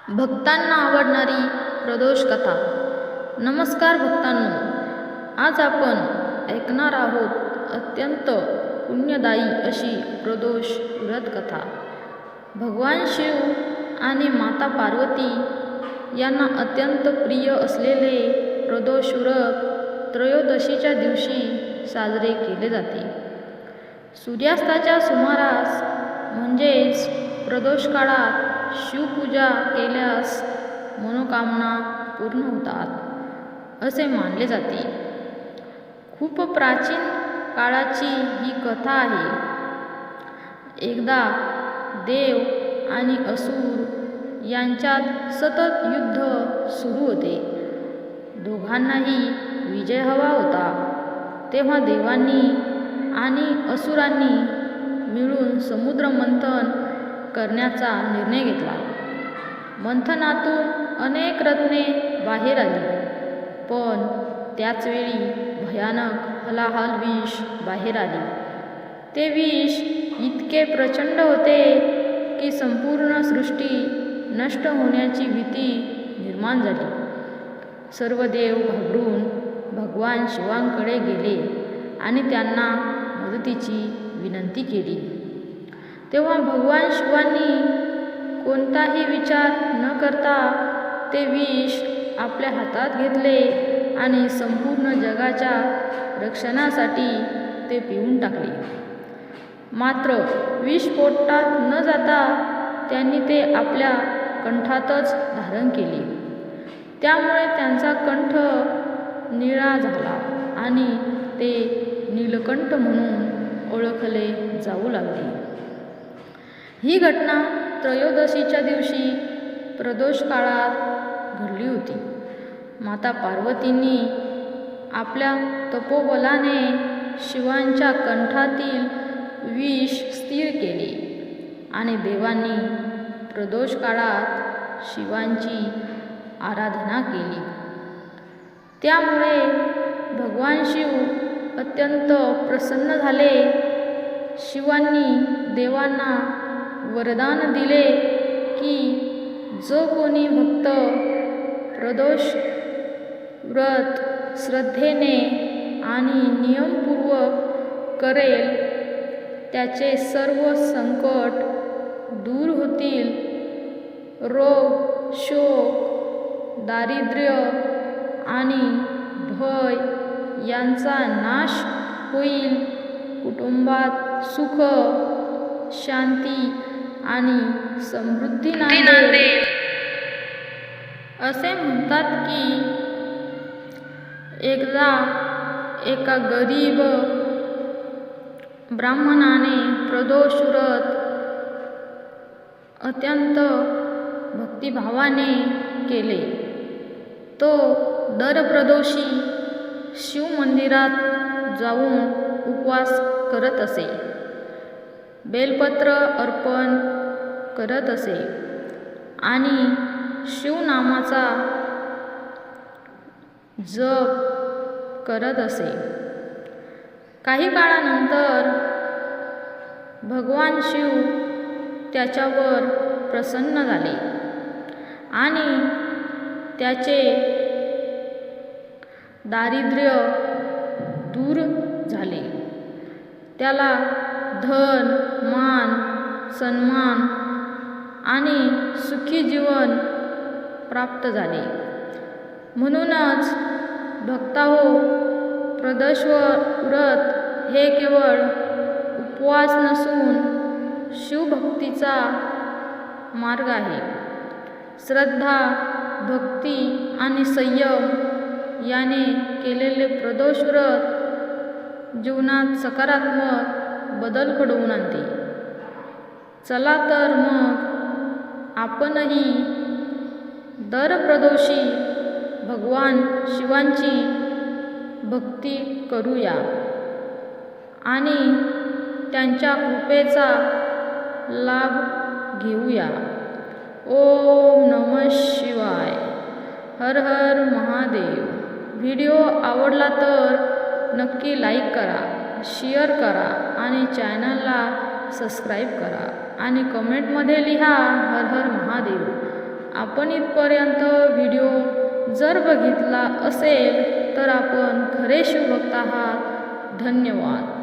भक्तांना आवडणारी प्रदोष कथा. नमस्कार भक्तांनो, आज आपण ऐकणार आहोत अत्यंत पुण्यदायी अशी प्रदोष व्रत कथा. भगवान शिव आणि माता पार्वती यांना अत्यंत प्रिय असलेले प्रदोष व्रत त्रयोदशीच्या दिवशी साजरे केले जाते. सूर्यास्ताच्या सुमारास म्हणजेच प्रदोष काळात शिवपूजा केल्यास मनोकामना पूर्ण होतात असे मानले जाते. खूप प्राचीन काळाची ही कथा आहे. एकदा देव आणि असुर यांच्यात सतत युद्ध सुरू होते. दोघांनाही विजय हवा होता. तेव्हा देवांनी आणि असुरांनी मिळून समुद्र मंथन करण्याचा निर्णय घेतला. मंथनातून अनेक रत्ने बाहेर आली, पण त्याचवेळी भयानक हलाहल विष बाहेर आले. ते विष इतके प्रचंड होते की संपूर्ण सृष्टी नष्ट होण्याची भीती निर्माण झाली. सर्व देव घाबरून भगवान शिवांकडे गेले आणि त्यांना मदतीची विनंती केली. तेव्हा भगवान शिवांनी कोणताही विचार न करता ते विष आपल्या हातात घेतले आणि संपूर्ण जगाच्या रक्षणासाठी ते पिऊन टाकले. मात्र विष पोटात न जाता त्यांनी ते आपल्या कंठातच धारण केले. त्यामुळे त्यांचा कंठ निळा झाला आणि ते नीलकंठ म्हणून ओळखले जाऊ लागले. ही घटना त्रयोदशीच्या दिवशी प्रदोष काळात घडली होती. माता पार्वतींनी आपल्या तपोबलाने शिवांच्या कंठातील विष स्थिर केले आणि देवांनी प्रदोष काळात शिवांची आराधना केली. त्यामुळे भगवान शिव अत्यंत प्रसन्न झाले. शिवांनी देवांना वरदान दिले की जो कोणी भक्त प्रदोष व्रत श्रद्धेने आणि नियमपूर्वक करेल त्याचे सर्व संकट दूर होतील. रोग, शोक, दारिद्र्य आणि भय यांचा नाश होईल. कुटुंबात सुख, शांती आणि समृद्धी नांदेल. असे म्हणतात की एकदा एका गरीब ब्राह्मणाने प्रदोष व्रत अत्यंत भक्तिभावाने केले. तो दर प्रदोषी शिव मंदिरात जाऊन उपवास करत असे, बेलपत्र अर्पण करत असे आणि शिवनामाचा जप करत असे. काही काळानंतर भगवान शिव त्याच्यावर प्रसन्न झाले आणि त्याचे दारिद्र्य दूर झाले. त्याला धन, मान, सन्मान आणि सुखी जीवन प्राप्त झाले. म्हणूनच भक्ताहो, प्रदोष व्रत हे केवळ उपवास नसून शिवभक्तीचा मार्ग आहे. श्रद्धा, भक्ती आणि संयम याने केलेले प्रदोष व्रत जीवनात सकारात्मक बदल घडवून आणते. चला तर मग आपणही दर प्रदोषी भगवान शिवांची भक्ती करूया आणि त्यांच्या कृपेचा लाभ घेऊया. ओम नमः शिवाय. हर हर महादेव. व्हिडिओ आवडला तर नक्की लाईक करा, शेअर करा आणि चॅनलला सबस्क्राईब करा आणि कमेंटमध्ये लिहा हर हर महादेव. आपण इथपर्यंत व्हिडिओ जर बघितला असेल तर आपण खरे शिवभक्त आहात. धन्यवाद.